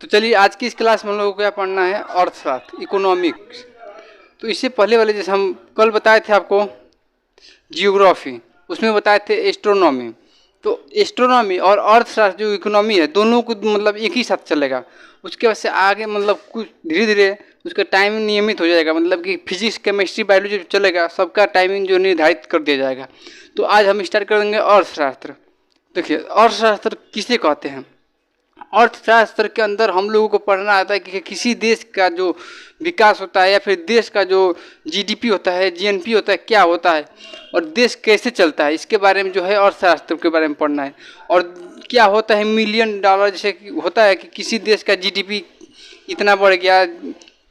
तो चलिए आज की इस क्लास में हम लोगों को क्या पढ़ना है, अर्थशास्त्र, इकोनॉमिक्स। तो इससे पहले वाले जैसे हम कल बताए थे आपको जियोग्राफी, उसमें बताए थे एस्ट्रोनॉमी। तो एस्ट्रोनॉमी और अर्थशास्त्र जो इकोनॉमी है दोनों को मतलब एक ही साथ चलेगा। उसके बाद से आगे मतलब कुछ धीरे धीरे उसका टाइमिंग नियमित हो जाएगा, मतलब कि फिजिक्स केमिस्ट्री बायोलॉजी चलेगा, सबका टाइमिंग जो निर्धारित कर दिया जाएगा। तो आज हम स्टार्ट कर देंगे अर्थशास्त्र। देखिए अर्थशास्त्र किसे कहते हैं। अर्थशास्त्र के अंदर हम लोगों को पढ़ना आता है कि किसी देश का जो विकास होता है या फिर देश का जो जीडीपी होता है, जीएनपी होता है, क्या होता है और देश कैसे चलता है, इसके बारे में जो है अर्थशास्त्र के बारे में पढ़ना है। और क्या होता है मिलियन डॉलर, जैसे कि होता है कि किसी देश का जीडीपी इतना बढ़ गया,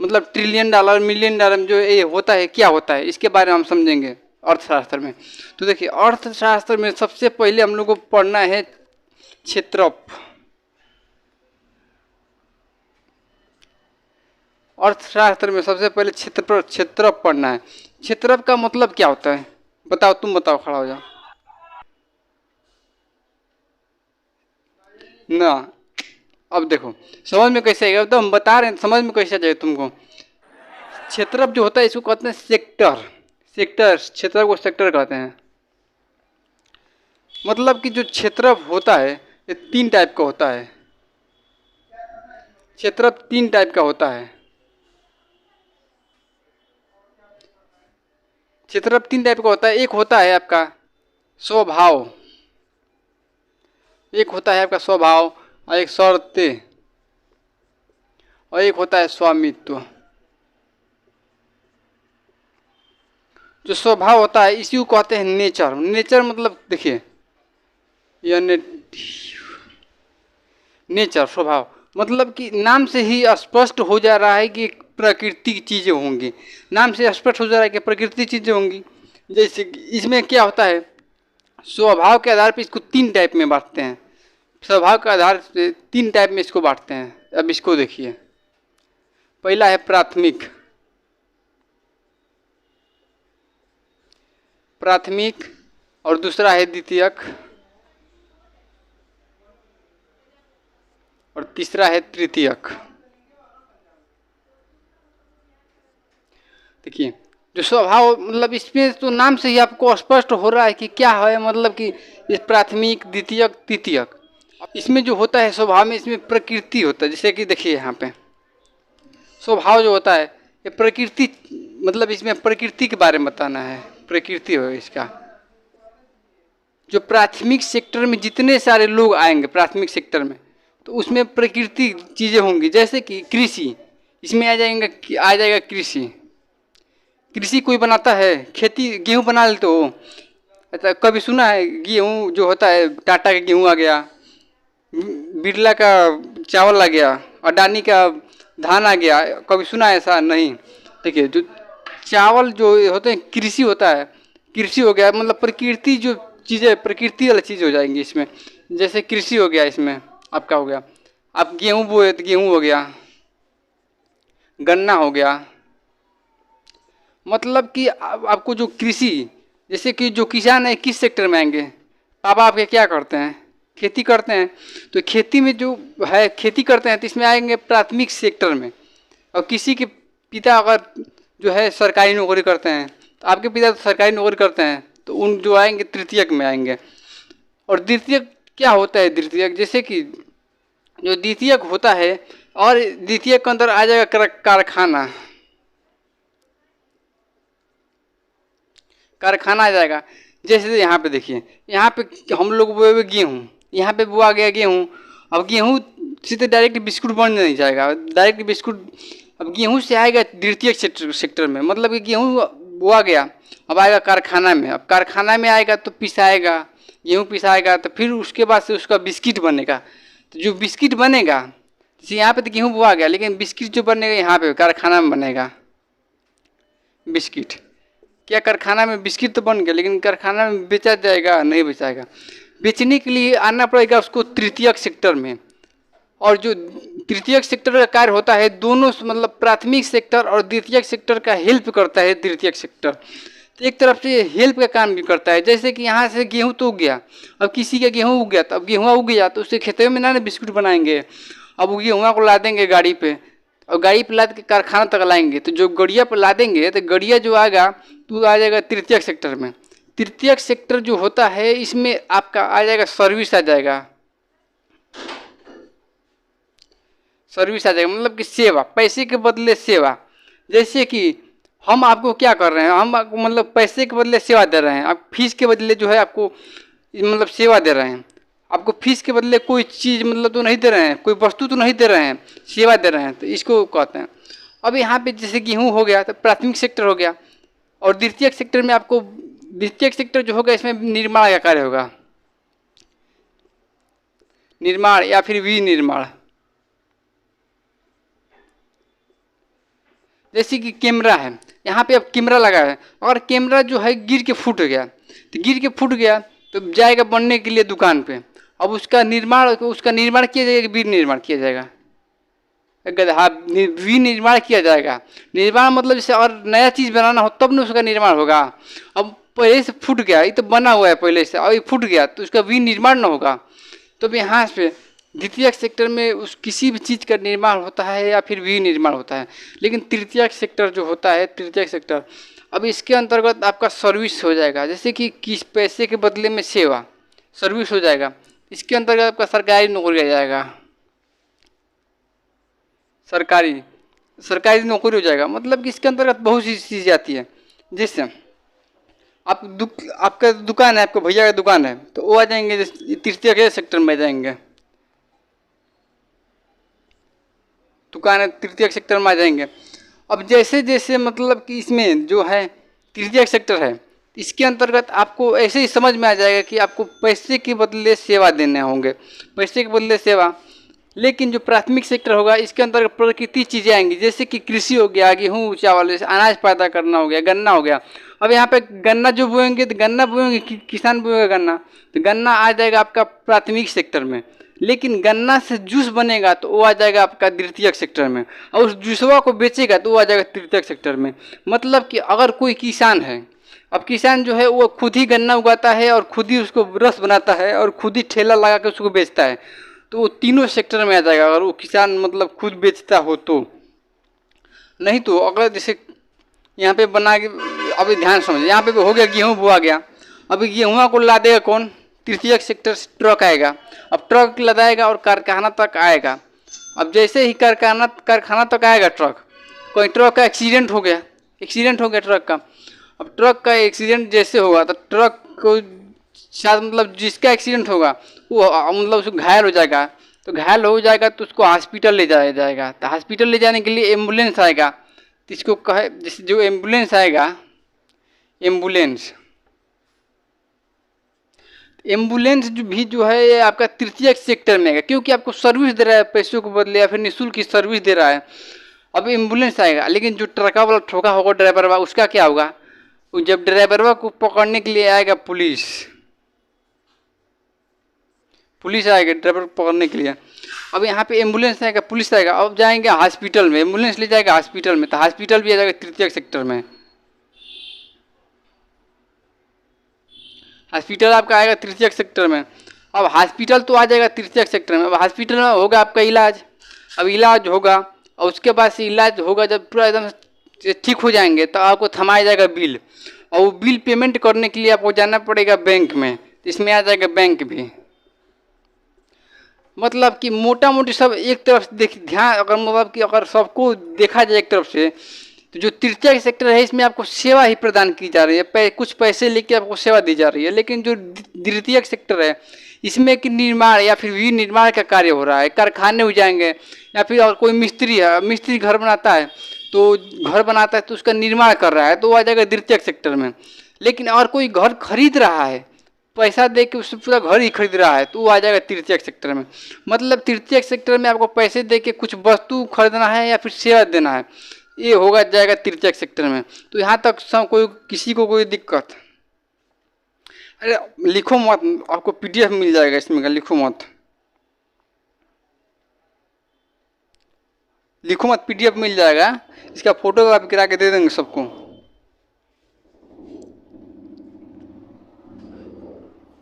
मतलब ट्रिलियन डॉलर मिलियन डॉलर में जो ये होता है क्या होता है, इसके बारे में हम समझेंगे अर्थशास्त्र में। तो देखिए अर्थशास्त्र में सबसे पहले हम लोग को पढ़ना है क्षेत्रफल। अर्थशास्त्र में सबसे पहले क्षेत्रफल पढ़ना है। क्षेत्रफल का मतलब क्या होता है, बताओ, तुम बताओ, खड़ा हो जाओ ना। अब देखो समझ में कैसे आएगा, तो हम बता रहे हैं समझ में कैसे आ जाएगा तुमको। क्षेत्रफल जो होता है इसको कहते हैं सेक्टर, क्षेत्रफल को सेक्टर कहते हैं। मतलब कि जो क्षेत्रफल होता है ये तीन टाइप का होता है। क्षेत्रफल तीन टाइप का होता है। क्षेत्रफल तीन टाइप का होता है। एक होता है आपका स्वभाव, एक होता है आपका स्वभाव, और एक शर्तें, और एक होता है स्वामित्व। जो स्वभाव होता है इसी को कहते हैं नेचर। नेचर मतलब देखिए यह नेचर स्वभाव, मतलब कि नाम से ही स्पष्ट हो जा रहा है कि प्राकृतिक चीज़ें होंगी। नाम से स्पष्ट हो जा रहा है कि प्राकृतिक चीज़ें होंगी। जैसे इसमें क्या होता है, स्वभाव के आधार पर इसको तीन टाइप में बांटते हैं। स्वभाव के आधार से तीन टाइप में इसको बांटते हैं। अब इसको देखिए, पहला है प्राथमिक, और दूसरा है द्वितीयक, और तीसरा है तृतीयक। देखिए जो स्वभाव मतलब इसमें तो नाम से ही आपको स्पष्ट हो रहा है कि क्या है, मतलब कि इस प्राथमिक द्वितीयक तृतीयक। इसमें जो होता है स्वभाव में, इसमें प्रकृति होता है। जैसे कि देखिए यहाँ पे स्वभाव जो होता है ये प्रकृति, मतलब इसमें प्रकृति के बारे में बताना है। प्रकृति हो इसका, जो प्राथमिक सेक्टर में जितने सारे लोग आएंगे प्राथमिक सेक्टर में, तो उसमें प्रकृति चीज़ें होंगी। जैसे कि कृषि, इसमें आ जाएगा कृषि। कृषि कोई बनाता है, खेती गेहूँ बना लेते हो। अच्छा कभी सुना है गेहूँ जो होता है, टाटा का गेहूँ आ गया, बिरला का चावल आ गया, अडानी का धान आ गया, कभी सुना है ऐसा? नहीं। देखिए जो चावल जो होते हैं कृषि होता है, कृषि हो गया मतलब प्रकृति जो चीज़ें, प्रकृति वाली चीज़ हो जाएंगी इसमें। जैसे कृषि हो गया, इसमें आपका हो गया, आप गेहूँ बोए तो गेहूँ हो गया, गन्ना हो गया। मतलब कि आपको जो कृषि, जैसे कि जो किसान है किस सेक्टर में आएंगे, पापा आपके क्या करते हैं, खेती करते हैं। तो खेती में जो है खेती करते हैं तो इसमें आएंगे प्राथमिक सेक्टर में। और किसी के पिता अगर जो है सरकारी नौकरी करते हैं, तो आपके पिता तो सरकारी नौकरी करते हैं, तो उन जो आएंगे तृतीयक में आएंगे। और द्वितीयक क्या होता है, द्वितीयक जैसे कि जो द्वितीयक होता है, और द्वितीयक के अंदर आ जाएगा कारखाना आ जाएगा। जैसे यहाँ पे देखिए, यहाँ पे हम लोग बोए हुए गेहूँ, यहाँ पे बोआ गया गेहूँ। अब गेहूँ से तो डायरेक्ट बिस्कुट बन नहीं जाएगा, डायरेक्ट बिस्कुट अब गेहूँ से आएगा द्वितीयक सेक्टर में। मतलब कि गेहूँ बोआ गया, अब आएगा कारखाना में। अब कारखाना में आएगा तो पिसाएगा, गेहूँ पिसाएगा, तो फिर उसके बाद से उसका बिस्किट बनेगा। तो जो बिस्किट बनेगा, जैसे यहाँ पे तो गेहूँ बोआ गया, लेकिन बिस्किट जो बनेगा यहाँ पे कारखाना में बनेगा बिस्किट। क्या कारखाना में बिस्किट तो बन गया, लेकिन कारखाना में बेचा जाएगा? नहीं बेचाएगा। बेचने के लिए आना पड़ेगा उसको तृतीयक सेक्टर में। और जो तृतीयक सेक्टर का कार्य होता है, दोनों मतलब प्राथमिक सेक्टर और द्वितीयक सेक्टर का हेल्प करता है तृतीयक सेक्टर। तो एक तरफ से हेल्प का काम भी करता है। जैसे कि यहाँ से गेहूँ तो उग गया, अब किसी का गेहूँ उग गया, तो अब गेहूँ उग गया तो उससे खेतों में ना बिस्कुट बनाएंगे। अब वो गेहुआ को ला देंगे गाड़ी पे, और गाड़ी पे लाद के कारखाना तक लाएंगे। तो जो गड़िया पर ला देंगे तो गड़िया जो आएगा तो आ जाएगा तृतीयक सेक्टर में। तृतीयक सेक्टर जो होता है इसमें आपका आ जाएगा सर्विस आ जाएगा। सर्विस आ जाएगा मतलब कि सेवा, पैसे के बदले सेवा। जैसे कि हम आपको क्या कर रहे हैं, हम आपको मतलब पैसे के बदले सेवा दे रहे हैं। आप फीस के बदले जो है आपको मतलब सेवा दे रहे हैं। आपको फीस के बदले कोई चीज़ मतलब तो नहीं दे रहे हैं, कोई वस्तु तो नहीं दे रहे हैं, सेवा दे रहे हैं, तो इसको कहते हैं। अब यहाँ पे जैसे गेहूँ हो गया तो प्राथमिक सेक्टर हो गया, और द्वितीयक सेक्टर में आपको द्वितीयक सेक्टर जो होगा इसमें निर्माण का कार्य होगा, निर्माण या फिर विनिर्माण। जैसे कि कैमरा है, यहाँ पे अब कैमरा लगा है, और कैमरा जो है गिर के फूट गया, तो गिर के फूट गया तो जाएगा बनने के लिए दुकान पे। अब उसका निर्माण किया जाएगा, विनिर्माण किया जाएगा। हाँ, विनिर्माण किया जाएगा। निर्माण मतलब जैसे और नया चीज़ बनाना हो तब न उसका निर्माण होगा। अब पहले से फूट गया, ये तो बना हुआ है पहले से, और ये फूट गया तो उसका विनिर्माण न होगा। तो यहाँ पे द्वितीयक सेक्टर में उस किसी भी चीज़ का निर्माण होता है या फिर विनिर्माण होता है। लेकिन तृतीयक सेक्टर जो होता है, तृतीयक सेक्टर, अब इसके अंतर्गत आपका सर्विस हो जाएगा। जैसे कि किस पैसे के बदले में सेवा, सर्विस हो जाएगा। इसके अंतर्गत आपका सरकारी नौकरी आ जाएगा, सरकारी नौकरी हो जाएगा। मतलब कि इसके अंतर्गत बहुत सी चीज़ें आती है। जैसे आपका दुकान है, आपके भैया का दुकान है, तो वो आ जाएंगे तृतीयक सेक्टर में आ जाएंगे। दुकान है तृतीयक सेक्टर में आ जाएंगे। अब जैसे जैसे मतलब कि इसमें जो है तृतीयक सेक्टर है, इसके अंतर्गत आपको ऐसे ही समझ में आ जाएगा कि आपको पैसे के बदले सेवा देने होंगे, पैसे के बदले सेवा। लेकिन जो प्राथमिक सेक्टर होगा इसके अंतर्गत प्रकृति चीज़ें आएंगी, जैसे कि कृषि हो गया, गेहूँ चावल, जैसे अनाज पैदा करना हो गया, गन्ना हो गया। अब यहाँ पे गन्ना जो बोएंगे तो गन्ना बोएंगे, किसान बोएगा गन्ना, तो गन्ना आ जाएगा आपका प्राथमिक सेक्टर में। लेकिन गन्ना से जूस बनेगा तो वो आ जाएगा आपका द्वितीयक सेक्टर में, और उस जूसवा को बेचेगा तो वो आ जाएगा तृतीयक सेक्टर में। मतलब कि अगर कोई किसान है, अब किसान जो है वो खुद ही गन्ना उगाता है और खुद ही उसको रस बनाता है और खुद ही ठेला लगा के उसको बेचता है, तो वो तीनों सेक्टर में आ जाएगा अगर वो किसान मतलब खुद बेचता हो तो। नहीं तो अगर जैसे यहाँ पे बना के, अभी ध्यान समझिए, यहाँ पे हो गया गेहूँ बोआ गया, अभी गेहूँ को ला देगा कौन, तृतीयक सेक्टर से ट्रक आएगा। अब ट्रक लदाएगा और कारखाना तक आएगा। अब जैसे ही कारखाना तक आएगा ट्रक, कोई ट्रक का एक्सीडेंट हो गया ट्रक का। अब ट्रक का एक्सीडेंट जैसे होगा तो ट्रक को शायद मतलब जिसका एक्सीडेंट होगा वो मतलब उसको घायल हो जाएगा, तो घायल हो जाएगा तो उसको हॉस्पिटल ले जाया जाएगा। तो हॉस्पिटल ले जाने के लिए एम्बुलेंस आएगा, तो इसको कहे जैसे जो एम्बुलेंस आएगा, एम्बुलेंस जो है ये आपका तृतीयक सेक्टर में आएगा, क्योंकि आपको सर्विस दे रहा है पैसों को बदले या फिर निःशुल्क की सर्विस दे रहा है। अब एम्बुलेंस आएगा, लेकिन जो ट्रका वाला ठोका होगा ड्राइवर वाला, उसका क्या होगा, जब ड्राइवर को पकड़ने के लिए आएगा पुलिस आएगा ड्राइवर पकड़ने के लिए। अब यहाँ पे एम्बुलेंस आएगा, पुलिस आएगा, अब जाएंगे हॉस्पिटल में, एम्बुलेंस ले जाएगा हॉस्पिटल में, तो हॉस्पिटल भी आ जाएगा तृतीयक सेक्टर में। हॉस्पिटल आपका आएगा तृतीयक सेक्टर में। अब हॉस्पिटल तो आ जाएगा तृतीयक सेक्टर में। अब हॉस्पिटल में होगा आपका इलाज, अब इलाज होगा और उसके बाद से इलाज होगा, जब पूरा एकदम ठीक हो जाएंगे तो आपको थमाया जाएगा बिल, और वो बिल पेमेंट करने के लिए आपको जाना पड़ेगा बैंक में, तो इसमें आ जाएगा बैंक भी। मतलब कि मोटा मोटी सब एक तरफ से ध्यान, अगर मतलब कि अगर सबको देखा जाए एक तरफ से, तो जो तृतीयक सेक्टर है इसमें आपको सेवा ही प्रदान की जा रही है, कुछ पैसे लेके आपको सेवा दी जा रही है। लेकिन जो द्वितीयक सेक्टर है इसमें कि निर्माण या फिर विनिर्माण का कार्य हो रहा है, कारखाने हो जाएंगे, या फिर और कोई मिस्त्री है, मिस्त्री घर बनाता है तो उसका निर्माण कर रहा है, तो वो आ जाएगा द्वितीयक सेक्टर में। लेकिन और कोई घर खरीद रहा है, पैसा दे के उससे पूरा घर ही खरीद रहा है, तो वो आ जाएगा तृतीयक सेक्टर में। मतलब तृतीयक सेक्टर में आपको पैसे दे के कुछ वस्तु खरीदना है या फिर सेवा देना है, ये होगा जाएगा तृतीयक सेक्टर में। तो यहाँ तक किसी को कोई दिक्कत, अरे लिखो मत, आपको पीडीएफ मिल जाएगा इसमें का, लिखो मत पीडीएफ मिल जाएगा, इसका फोटोग्राफ करा के दे देंगे सबको।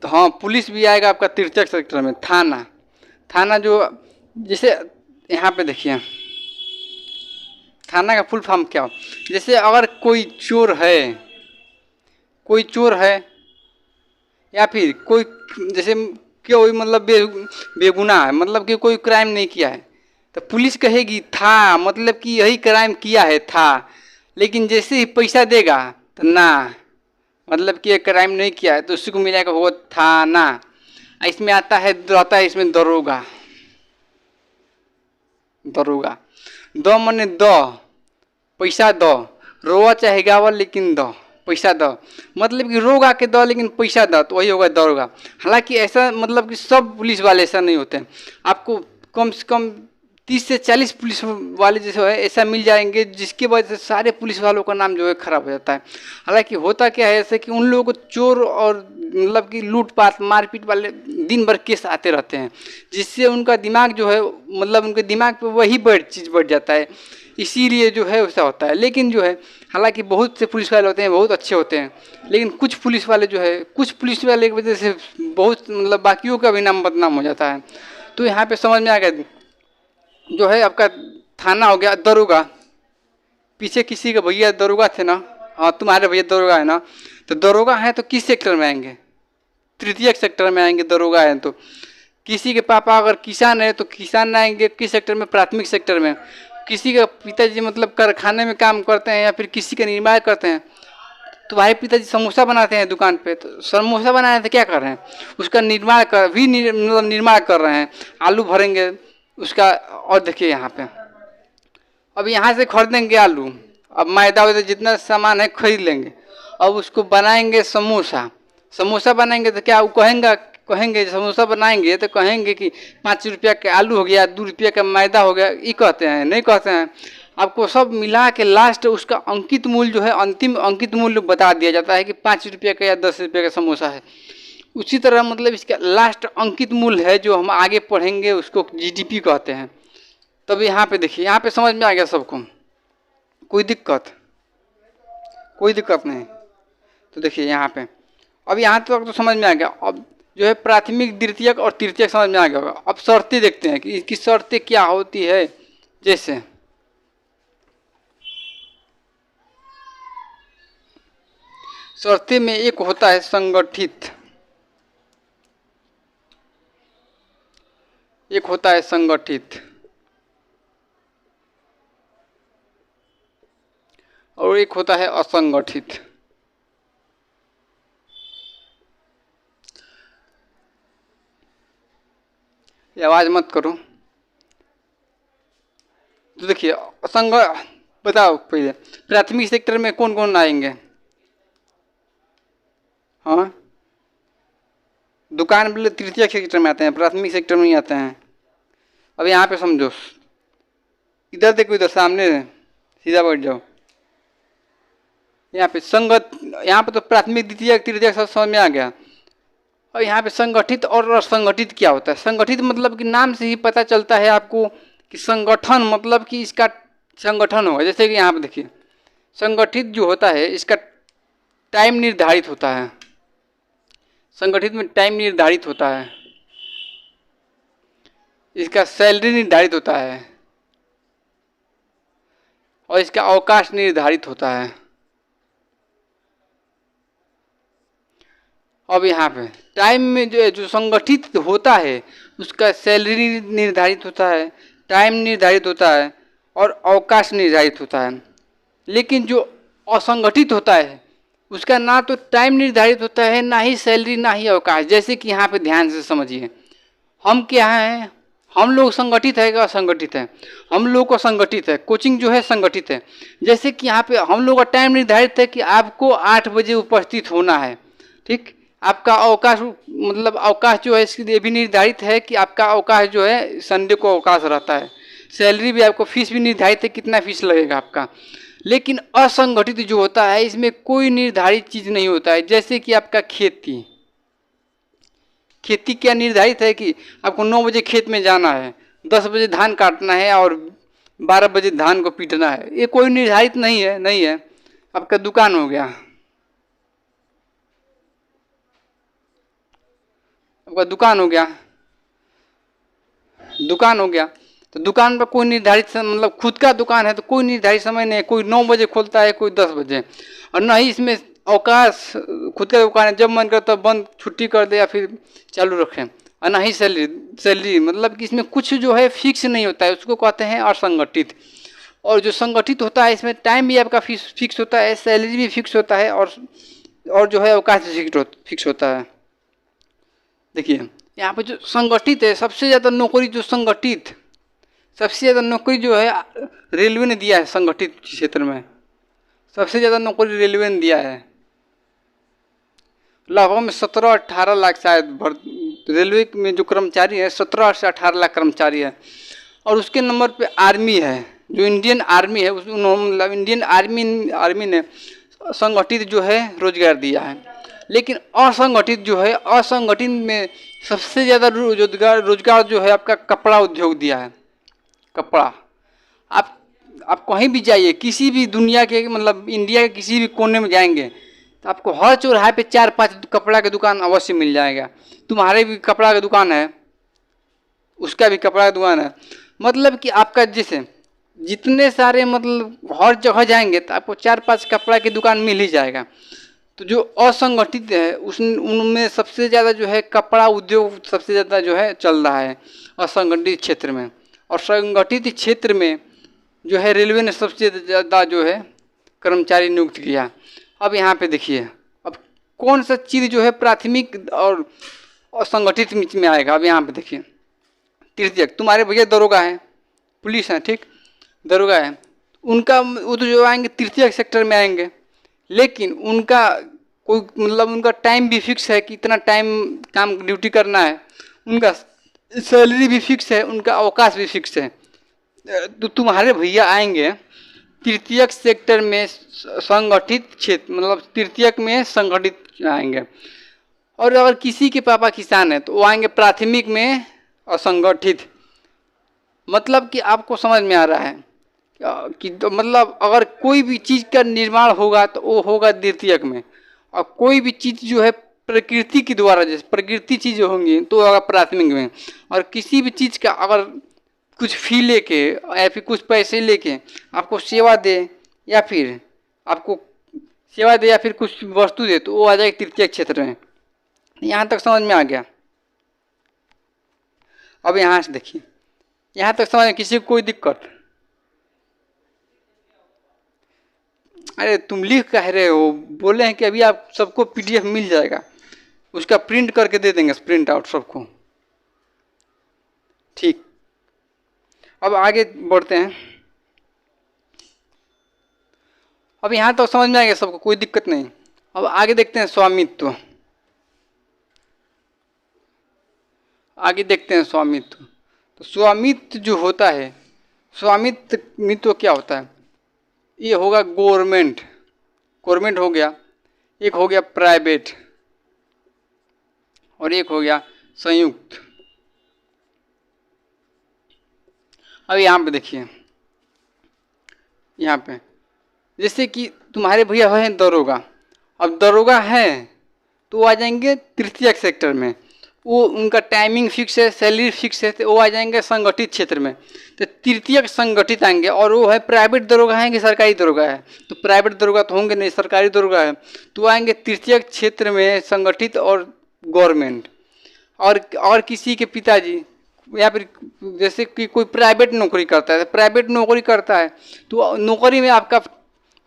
तो हाँ, पुलिस भी आएगा आपका तृतीयक सेक्टर में। थाना जो जैसे यहाँ पे देखिए थाना का फुल फॉर्म क्या हो। जैसे अगर कोई चोर है या फिर कोई जैसे कोई मतलब बेगुनाह है, मतलब कि कोई क्राइम नहीं किया है, तो पुलिस कहेगी था, मतलब कि यही क्राइम किया है था। लेकिन जैसे ही पैसा देगा तो ना, मतलब कि ये क्राइम नहीं किया है, तो उसी को मिलेगा वो थाना। इसमें आता है इसमें दरोगा। दरोगा द मने पैसा दो, रोआ चाहे गावा लेकिन दो, पैसा दो, मतलब कि रोगा के दो लेकिन पैसा दो, तो वही होगा दरोगा। हालांकि ऐसा मतलब कि सब पुलिस वाले ऐसा नहीं होते हैं। आपको कम से कम 30 से 40 पुलिस वाले जैसे है ऐसा मिल जाएंगे, जिसकी वजह से सारे पुलिस वालों का नाम जो है खराब हो जाता है। हालांकि होता क्या है ऐसे कि उन लोगों को चोर और मतलब कि लूटपाट मारपीट वाले दिन भर केस आते रहते हैं, जिससे उनका दिमाग जो है मतलब उनके दिमाग पे वही चीज़ बढ़ जाता है, इसीलिए जो है वैसा होता है। लेकिन जो है हालांकि बहुत से पुलिस वाले होते हैं बहुत अच्छे होते हैं, लेकिन कुछ पुलिस वाले जो है कुछ पुलिस वाले की वजह से बहुत मतलब बाकियों का भी नाम बदनाम हो जाता है। तो यहाँ पे समझ में आ गया जो है आपका थाना हो गया। दरोगा, पीछे किसी के भैया दरोगा थे ना, हाँ तुम्हारे भैया दरोगा है ना, तो दरोगा है तो किस सेक्टर में आएंगे, तृतीयक सेक्टर में आएंगे दरोगा है तो। किसी के पापा अगर किसान है तो किसान आएंगे किस सेक्टर में, प्राथमिक सेक्टर में। किसी का पिताजी मतलब कारखाने में काम करते हैं या फिर किसी का निर्माण करते हैं, तुम्हारे पिताजी समोसा बनाते हैं दुकान पे, तो समोसा बनाने से क्या कर रहे हैं, उसका निर्माण कर भी मतलब निर्माण कर रहे हैं, आलू भरेंगे उसका। और देखिए यहाँ पे अब यहाँ से खरीदेंगे आलू, अब मैदा वैदा जितना सामान है खरीद लेंगे, अब उसको बनाएंगे समोसा। समोसा बनाएंगे तो क्या वो कहेंगे समोसा बनाएंगे तो कहेंगे कि 5 रुपया का आलू हो गया, 2 रुपया का मैदा हो गया, ये कहते हैं नहीं कहते हैं। आपको सब मिला के लास्ट उसका अंकित मूल्य जो है, अंतिम अंकित मूल्य बता दिया जाता है कि 5 रुपये का या 10 रुपये का समोसा है। उसी तरह मतलब इसका लास्ट अंकित मूल्य है जो हम आगे पढ़ेंगे, उसको जीडीपी कहते हैं। तब यहाँ पे देखिए, यहाँ पे समझ में आ गया सबको, कोई दिक्कत नहीं। तो देखिए यहाँ पे अब यहाँ तक तो समझ में आ गया। अब जो है प्राथमिक द्वितीयक और तृतीयक समझ में आ गया होगा। अब शर्तें देखते हैं कि इसकी शर्तें क्या होती है। जैसे शर्तें में एक होता है संगठित, एक होता है संगठित और एक होता है असंगठित। आवाज मत करो। तो देखिए बताओ पहले प्राथमिक सेक्टर में कौन कौन आएंगे। हाँ दुकान वाले तृतीय सेक्टर में आते हैं, प्राथमिक सेक्टर में ही आते हैं। अब यहाँ पे समझो, इधर देखो, इधर सामने सीधा बैठ जाओ। यहाँ पे यहाँ पे तो प्राथमिक द्वितीय तृतीय सब समझ में आ गया। और यहाँ पे संगठित और असंगठित क्या होता है। संगठित मतलब कि नाम से ही पता चलता है आपको कि संगठन मतलब कि इसका संगठन होगा। जैसे कि यहाँ पे देखिए संगठित जो होता है इसका टाइम निर्धारित होता है, संगठित में टाइम निर्धारित होता है, इसका सैलरी निर्धारित होता है और इसका अवकाश निर्धारित होता है। अब यहाँ पे टाइम में जो संगठित होता है उसका सैलरी निर्धारित होता है, टाइम निर्धारित होता है और अवकाश निर्धारित होता है। लेकिन जो असंगठित होता है उसका ना तो टाइम निर्धारित होता है, ना ही सैलरी, ना ही अवकाश। जैसे कि यहाँ पे ध्यान से समझिए, हम क्या हैं, हम लोग संगठित है या असंगठित है। हम लोग को संगठित है, कोचिंग जो है संगठित है। जैसे कि यहाँ पे हम लोग का टाइम निर्धारित है कि आपको 8 बजे उपस्थित होना है, ठीक। आपका अवकाश मतलब अवकाश जो है इसके लिए भी निर्धारित है कि आपका अवकाश जो है संडे को अवकाश रहता है। सैलरी भी आपको, फीस भी निर्धारित है कितना फीस लगेगा आपका। लेकिन असंगठित जो होता है इसमें कोई निर्धारित चीज़ नहीं होता है। जैसे कि आपका खेती क्या निर्धारित है कि आपको 9 बजे खेत में जाना है, 10 बजे धान काटना है और 12 बजे धान को पीटना है, ये कोई निर्धारित नहीं है। आपका दुकान हो गया, आपका दुकान हो गया, तो दुकान पर कोई निर्धारित मतलब खुद का दुकान है तो कोई निर्धारित समय नहीं है, कोई 9 बजे खोलता है, कोई 10 बजे। और ना ही इसमें अवकाश, खुद का दुकान है, जब मन करे तब बंद छुट्टी कर दे या फिर चालू रखें। और ना ही सैलरी मतलब कि इसमें कुछ जो है फिक्स नहीं होता है, उसको कहते हैं असंगठित। और जो संगठित होता है इसमें टाइम भी आपका फिक्स होता है, सैलरी भी फिक्स होता है, और जो है अवकाश भी फिक्स होता है। देखिए यहाँ पे जो संगठित है, सबसे ज़्यादा नौकरी जो संगठित, सबसे ज़्यादा नौकरी जो है रेलवे ने दिया है। संगठित क्षेत्र में सबसे ज़्यादा नौकरी रेलवे ने दिया है, लगभग में 17-18 लाख शायद रेलवे में जो कर्मचारी है 17 से 18 लाख कर्मचारी है। और उसके नंबर पे आर्मी है, जो इंडियन आर्मी है, उस मतलब इंडियन आर्मी ने संगठित जो है रोजगार दिया है। लेकिन असंगठित जो है, असंगठित में सबसे ज़्यादा रोजगार जो है आपका कपड़ा उद्योग दिया है। कपड़ा, आप कहीं भी जाइए, किसी भी दुनिया के मतलब इंडिया के किसी भी कोने में जाएंगे तो आपको हर चौराहे पे 4-5 कपड़ा की दुकान अवश्य मिल जाएगा। तुम्हारे भी कपड़ा की दुकान है, उसका भी कपड़ा की दुकान है। मतलब कि आपका जैसे जितने सारे मतलब हर जगह जाएंगे तो आपको 4-5 कपड़ा की दुकान मिल ही जाएगा। तो जो असंगठित है उनमें सबसे ज़्यादा जो है कपड़ा उद्योग सबसे ज़्यादा जो है चल रहा है असंगठित क्षेत्र में। और संगठित क्षेत्र में जो है रेलवे ने सबसे ज़्यादा जो है कर्मचारी नियुक्त किया। अब यहाँ पे देखिए, अब कौन सा चीज़ जो है प्राथमिक और असंगठित में आएगा। अब यहाँ पे देखिए, तृतीयक, तुम्हारे भैया दरोगा है, पुलिस है, ठीक, दरोगा है, उनका वो तो जो आएंगे तृतीयक सेक्टर में आएंगे। लेकिन उनका कोई मतलब उनका टाइम भी फिक्स है कि इतना टाइम काम ड्यूटी करना है, उनका सैलरी भी फिक्स है, उनका अवकाश भी फिक्स है। तो तुम्हारे भैया आएंगे तृतीयक सेक्टर में संगठित क्षेत्र, मतलब तृतीयक में संगठित आएंगे। और अगर किसी के पापा किसान है तो वो आएंगे प्राथमिक में असंगठित। मतलब कि आपको समझ में आ रहा है कि तो मतलब अगर कोई भी चीज़ का निर्माण होगा तो वो होगा द्वितीयक में, और कोई भी चीज़ जो है प्रकृति के द्वारा, जैसे प्रकृति चीज़ें होंगी तो होगा प्राथमिक में। और किसी भी चीज़ का अगर कुछ फी लेके या फिर कुछ पैसे लेके आपको सेवा दे या फिर कुछ वस्तु दे तो वो आ जाएगा तृतीयक क्षेत्र में। यहाँ तक समझ में आ गया। अब यहाँ से देखिए, यहाँ तक समझ में किसी को कोई दिक्कत? अरे तुम लिख कह रहे हो, बोले हैं कि अभी आप सबको PDF मिल जाएगा, उसका प्रिंट करके दे देंगे, प्रिंट आउट सबको। ठीक, अब आगे बढ़ते हैं। अब यहाँ तो समझ में आ गया सबको, कोई दिक्कत नहीं। अब आगे देखते हैं स्वामित्व। आगे देखते हैं स्वामित्व। तो स्वामित्व जो होता है, स्वामित्व क्या होता है? ये होगा गवर्नमेंट हो गया, एक हो गया प्राइवेट, और एक हो गया संयुक्त। अब यहाँ पे देखिए, यहाँ पे जैसे कि तुम्हारे भैया हैं दरोगा, अब दरोगा है तो वो आ जाएंगे तृतीयक सेक्टर में, वो उनका टाइमिंग फिक्स है, सैलरी फिक्स है, तो वो आ जाएंगे संगठित क्षेत्र में। तो तृतीयक संगठित आएंगे, और वो है प्राइवेट दरोगा है कि सरकारी दरोगा है? तो प्राइवेट दरोगा तो होंगे नहीं, सरकारी दरोगा है, तो आएंगे तृतीयक क्षेत्र में संगठित और गवर्नमेंट। और किसी के पिताजी या फिर जैसे कि कोई प्राइवेट नौकरी करता है, तो नौकरी में आपका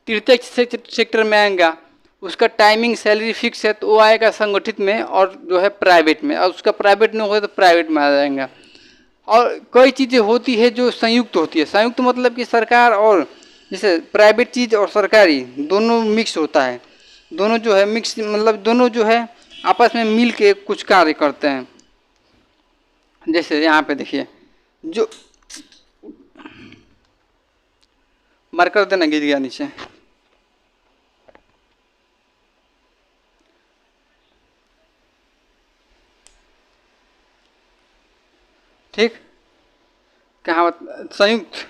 तृतीयक सेक्टर में आएगा, उसका टाइमिंग सैलरी फिक्स है, तो वो आएगा संगठित में और जो है प्राइवेट में, और उसका प्राइवेट नौकरी तो प्राइवेट में आ जाएगा। और कई चीज़ें होती है जो संयुक्त होती है। संयुक्त मतलब कि सरकार और जैसे प्राइवेट चीज़ और सरकारी दोनों मिक्स होता है, दोनों जो है मिक्स मतलब दोनों जो है आपस में मिल के कुछ कार्य करते हैं। जैसे यहाँ पे देखिए, जो मार्कर देना, गिर गया नीचे। ठीक, कहाँ संयुक्त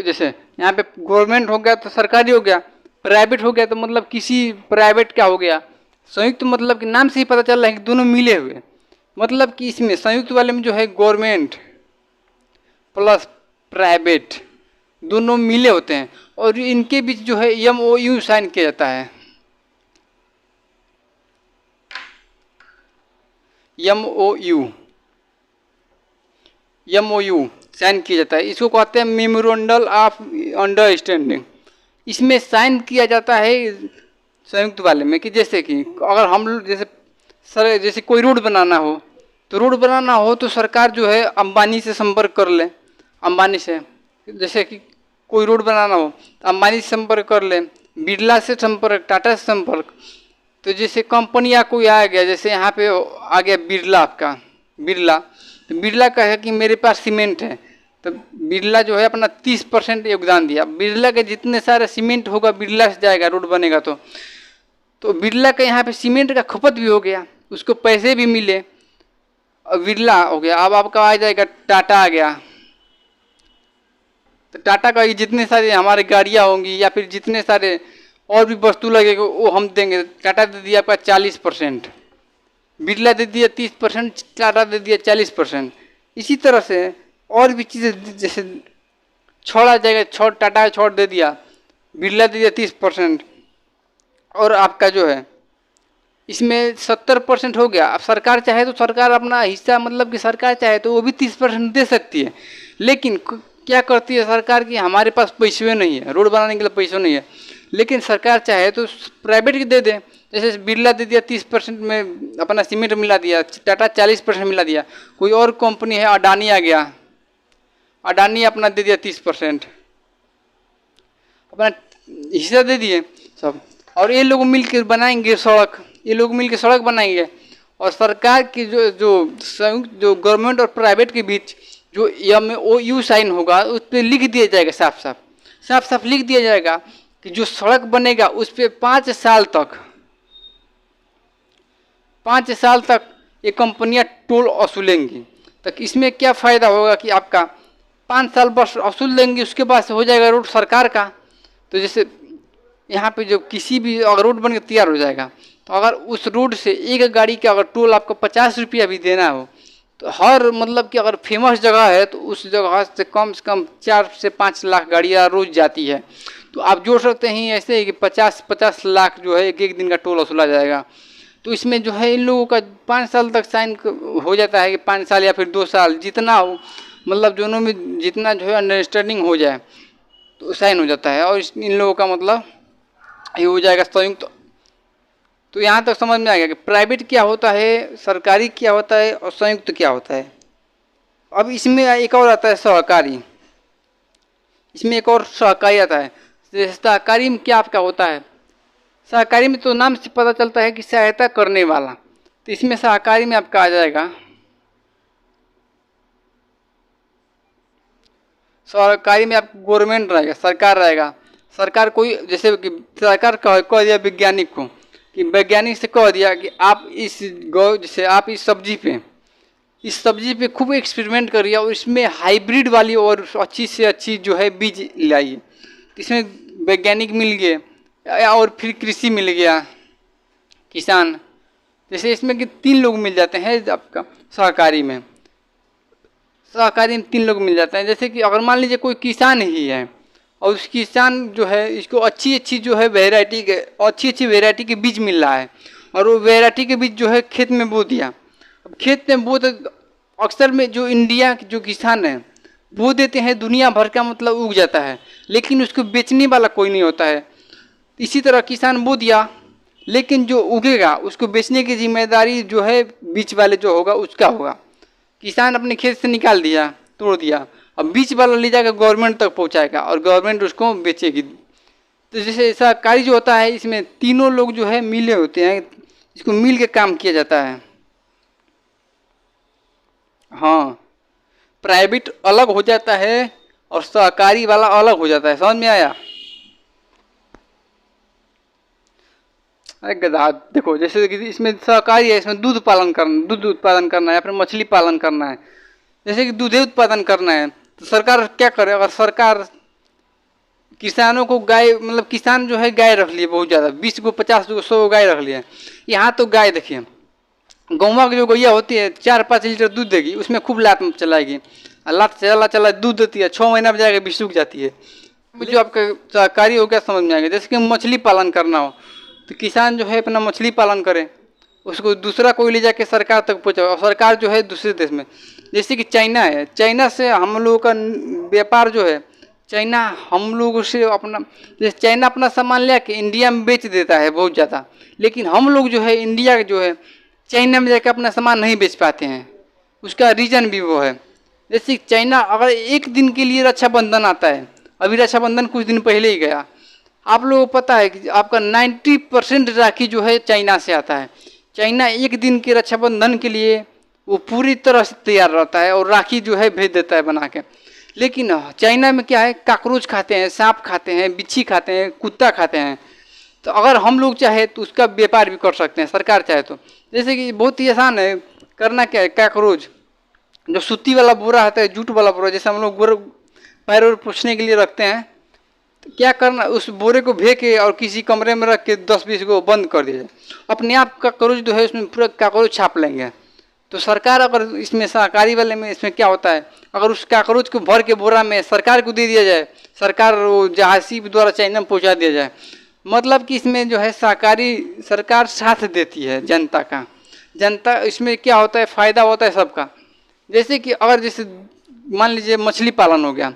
जैसे यहाँ पे गवर्नमेंट हो गया तो सरकारी हो गया, प्राइवेट हो गया तो मतलब किसी प्राइवेट क्या हो गया। संयुक्त मतलब कि नाम से ही पता चल रहा है कि दोनों मिले हुए, मतलब कि इसमें संयुक्त वाले में जो है गवर्नमेंट प्लस प्राइवेट दोनों मिले होते हैं और इनके बीच जो है MOU साइन किया जाता है। MOU साइन किया जाता है। इसको कहते हैं मेमोरेंडम ऑफ अंडरस्टैंडिंग। इसमें साइन किया जाता है संयुक्त वाले में कि जैसे कि अगर हम लोग जैसे कोई रोड बनाना हो तो सरकार जो है अंबानी से संपर्क कर ले। अंबानी से जैसे कि कोई रोड बनाना हो तो अंबानी से संपर्क कर ले, बिरला से संपर्क, टाटा से संपर्क। तो जैसे कंपनियाँ कोई आ गया, जैसे यहाँ पे आ गया बिरला, आपका बिरला, तो बिरला कहे कि मेरे पास सीमेंट है, तो बिरला जो है अपना 30% योगदान दिया। बिरला के जितने सारे सीमेंट होगा बिरला से जाएगा, रोड बनेगा तो बिरला का यहाँ पे सीमेंट का खपत भी हो गया, उसको पैसे भी मिले और बिरला हो गया। अब आपका आ जाएगा टाटा आ गया, तो टाटा का जितने सारे हमारे गाड़ियाँ होंगी या फिर जितने सारे और भी वस्तु लगेगा वो हम देंगे। टाटा दे दिया आपका 40%, बिरला दे दिया 30%, टाटा दे दिया 40%। इसी तरह से और भी चीज़ें जैसे छोड़ आ जाएगा, छोड़ टाटा छोड़ दे दिया, बिरला दे दिया 30%, और आपका जो है इसमें 70% हो गया। अब सरकार चाहे तो सरकार अपना हिस्सा, मतलब कि सरकार चाहे तो वो भी 30% दे सकती है, लेकिन क्या करती है सरकार की, हमारे पास पैसे नहीं है, रोड बनाने के लिए पैसे नहीं है, लेकिन सरकार चाहे तो प्राइवेट की दे दे। जैसे बिरला दे दिया 30% में अपना सीमेंट मिला दिया, टाटा 40% मिला दिया, कोई और कंपनी है अडानी आ गया, अडानी अपना दे दिया 30%, अपना हिस्सा दे दिए सब, और ये लोग मिलकर बनाएंगे सड़क, ये लोग मिलकर सड़क बनाएंगे। और सरकार की जो संयुक्त जो गवर्नमेंट और प्राइवेट के बीच जो MOU साइन होगा उस पर लिख दिया जाएगा, साफ साफ लिख दिया जाएगा कि जो सड़क बनेगा उस पर 5 साल तक ये कंपनियां टोल वसूलेंगी। तो इसमें क्या फ़ायदा होगा कि आपका 5 साल बस वसूल लेंगे, उसके बाद से हो जाएगा रोड सरकार का। तो जैसे यहाँ पे जो किसी भी अगर रोड बन के तैयार हो जाएगा, तो अगर उस रोड से एक गाड़ी का अगर टोल आपको 50 रुपया भी देना हो, तो हर मतलब कि अगर फेमस जगह है तो उस जगह से कम 4 से 5 लाख गाड़ियाँ रोज़ जाती है। तो आप जोड़ सकते हैं ऐसे ही कि 50 लाख जो है एक दिन का टोल वसूला जाएगा। तो इसमें जो है इन लोगों का 5 साल तक साइन हो जाता है कि 5 साल या फिर 2 साल जितना हो, मतलब दोनों में जितना जो है अंडरस्टैंडिंग हो जाए तो साइन हो जाता है, और इन लोगों का मतलब ये हो जाएगा संयुक्त। तो यहाँ तक समझ में आ गया कि प्राइवेट क्या होता है, सरकारी क्या होता है और संयुक्त क्या होता है। अब इसमें एक और आता है सहकारी, इसमें एक और सहकारी आता है। सहकारी में क्या आपका होता है, सहकारी में तो नाम से पता चलता है कि सहायता करने वाला, तो इसमें सहकारी में आपका आ जाएगा, सहकारी में आप गवर्नमेंट रहेगा, सरकार रहेगा। सरकार कोई जैसे कि सरकार कह दिया वैज्ञानिक को कि वैज्ञानिक से कह दिया कि आप जैसे आप इस सब्जी पे खूब एक्सपेरिमेंट करिए और इसमें हाइब्रिड वाली और अच्छी से अच्छी जो है बीज लाइए। इसमें वैज्ञानिक मिल गए और फिर कृषि मिल गया, किसान। जैसे इसमें कि 3 लोग मिल जाते हैं आपका सहकारी में 3 लोग मिल जाते हैं। जैसे कि अगर मान लीजिए कोई किसान ही है और उस किसान जो है इसको अच्छी जो है अच्छी वैरायटी के बीज मिल रहा है, और वो वैरायटी के बीज जो है खेत में बो दिया। अब खेत में बो अक्सर में जो इंडिया के जो किसान हैं बो देते हैं, दुनिया भर का मतलब उग जाता है, लेकिन उसको बेचने वाला कोई नहीं होता है। इसी तरह किसान बो दिया, लेकिन जो उगेगा उसको बेचने की जिम्मेदारी जो है बीच वाले जो होगा उसका होगा। किसान अपने खेत से निकाल दिया, तोड़ दिया, अब बीच वाला ले जाकर गवर्नमेंट तक पहुंचाएगा और गवर्नमेंट उसको बेचेगी। तो जैसे सहकारी जो होता है इसमें तीनों लोग जो है मिले होते हैं, इसको मिल के काम किया जाता है। हाँ, प्राइवेट अलग हो जाता है और सहकारी वाला अलग हो जाता है। समझ में आया? अरे गधा, देखो जैसे कि इसमें सहकारी है, इसमें दूध उत्पादन करना है या फिर मछली पालन करना है। जैसे कि दूध उत्पादन करना है तो सरकार क्या करे, अगर सरकार किसानों को गाय, मतलब किसान जो है गाय रख लिए बहुत ज़्यादा, 20 को 50 को 100 गाय रख लिए। यहाँ तो गाय देखिए, गाँव की जो गैया होती है 4-5 लीटर दूध देगी, उसमें खूब लात चलाएगी। अल्लाह चला चला दूध देती है, 6 महीना में जाकर भी सूख जाती है। जो आपका सहकारी हो गया समझ में आएगा। जैसे कि मछली पालन करना हो तो किसान जो है अपना मछली पालन करे, उसको दूसरा कोई ले जाके सरकार तक पहुँचाए, और सरकार जो है दूसरे देश में, जैसे कि चाइना है, चाइना से हम लोगों का व्यापार जो है, चाइना हम लोगों से अपना, जैसे चाइना अपना सामान ले के इंडिया में बेच देता है बहुत ज़्यादा, लेकिन हम लोग जो है इंडिया जो है चाइना में जाकर अपना सामान नहीं बेच पाते हैं। उसका रीज़न भी वो है। जैसे चाइना अगर एक दिन के लिए रक्षाबंधन आता है, अभी रक्षाबंधन कुछ दिन पहले ही गया, आप लोगों को पता है कि आपका 90% राखी जो है चाइना से आता है। चाइना एक दिन के रक्षाबंधन के लिए वो पूरी तरह से तैयार रहता है और राखी जो है भेज देता है बना के। लेकिन चाइना में क्या है, काकरोच खाते हैं, सांप खाते हैं, बिच्छी खाते हैं, कुत्ता खाते हैं। तो अगर हम लोग चाहे तो उसका व्यापार भी कर सकते हैं, सरकार चाहे तो। जैसे कि बहुत ही आसान है करना। क्या है, काकरोच जो सूती वाला बोरा आता है, जूट वाला बोरा, जैसे हम लोग बोरा पैर और पोंछने के लिए रखते हैं, तो क्या करना, उस बोरे को भे के और किसी कमरे में रख के 10-20 को बंद कर दिया जाए, अपने आप काकरोच जो है उसमें पूरा काकरोच छाप लेंगे। तो सरकार अगर इसमें सहकारी वाले में इसमें क्या होता है, अगर उस काकरोच को भर के बोरा में सरकार को दे दिया जाए, सरकार वो जहाज़ी द्वारा चाइना में पहुँचा दिया जाए, मतलब कि इसमें जो है सहकारी सरकार साथ देती है जनता का। जनता इसमें क्या होता है, फ़ायदा होता है सबका। जैसे कि अगर जैसे मान लीजिए मछली पालन हो गया,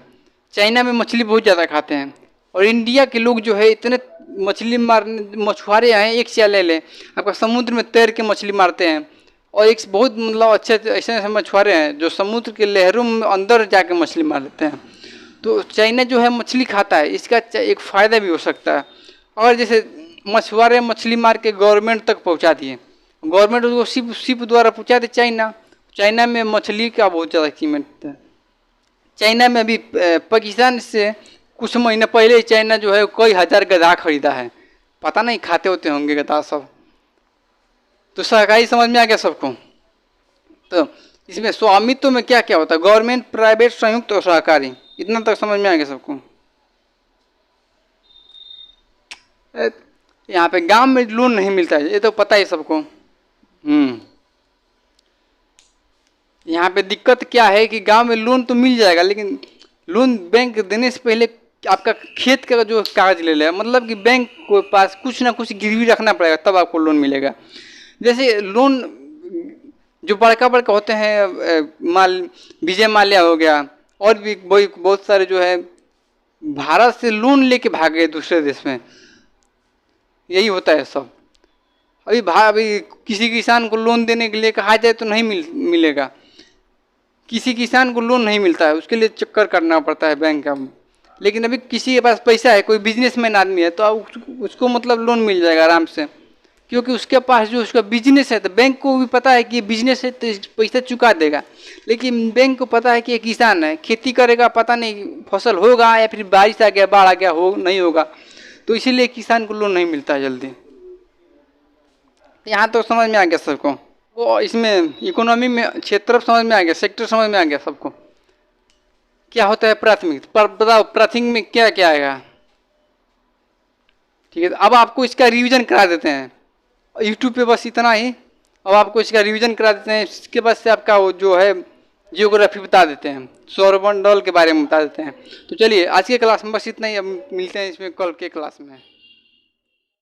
चाइना में मछली बहुत ज़्यादा खाते हैं, और इंडिया के लोग जो है इतने मछली मारने मछुआरे हैं, एक से ले लें आपका समुद्र में तैर के मछली मारते हैं, और एक बहुत मतलब अच्छे ऐसे ऐसे मछुआरे हैं जो समुद्र के लहरों में अंदर जाके मछली मार लेते हैं। तो चाइना जो है मछली खाता है, इसका एक फ़ायदा भी हो सकता है। और जैसे मछुआरे मछली मार के गवर्नमेंट तक पहुंचा दिए, गवर्नमेंट उसको शिप द्वारा पहुंचा दे चाइना में मछली का बहुत ज़्यादा कीमत है। चाइना में अभी पाकिस्तान से कुछ महीने पहले चाइना जो है कई हज़ार गधा खरीदा है, पता नहीं खाते होते होंगे गधा सब। तो सहकारी समझ में आ गया सबको। तो इसमें स्वामित्व में क्या क्या होता है, गवर्नमेंट, प्राइवेट, संयुक्त और सहकारी, इतना तक समझ में आ गया सबको। यहाँ पे गांव में लोन नहीं मिलता है, ये तो पता ही सबको। यहाँ पे दिक्कत क्या है कि गांव में लोन तो मिल जाएगा, लेकिन लोन बैंक देने से पहले आपका खेत का जो कागज ले लेगा, मतलब कि बैंक को पास कुछ ना कुछ गिरवी रखना पड़ेगा, तब आपको लोन मिलेगा। जैसे लोन जो बड़का बड़का होते हैं, विजय माल्या हो गया, और भी बहुत सारे जो है भारत से लोन लेके भाग गए दूसरे देश में, यही होता है सब। अभी किसी किसान को लोन देने के लिए कहा जाए तो नहीं मिलेगा, किसी किसान को लोन नहीं मिलता है, उसके लिए चक्कर करना पड़ता है बैंक का। लेकिन अभी किसी के पास पैसा है, कोई बिजनेसमैन आदमी है, तो उसको मतलब लोन मिल जाएगा आराम से, क्योंकि उसके पास जो उसका बिजनेस है, तो बैंक को भी पता है कि बिजनेस है तो पैसा चुका देगा। लेकिन बैंक को पता है कि ये किसान है, खेती करेगा, पता नहीं फसल होगा या फिर बारिश आ गया, बाढ़ आ गया, हो नहीं होगा, तो इसीलिए किसान को लोन नहीं मिलता है जल्दी। यहाँ तो समझ में आ गया सबको। वो इसमें इकोनॉमी में क्षेत्र समझ में आ गया, सेक्टर समझ में आ गया सबको। क्या होता है प्राथमिक, बताओ प्राथमिक में क्या क्या आएगा। ठीक है, अब आपको इसका रिवीजन करा देते हैं यूट्यूब पे, बस इतना ही। अब आपको इसका रिवीजन करा देते हैं, इसके बाद से आपका वो जो है जियोग्राफी बता देते हैं, सौरमंडल के बारे में बता देते हैं। तो चलिए आज के क्लास में बस इतना ही, अब मिलते हैं इसमें कल के क्लास में।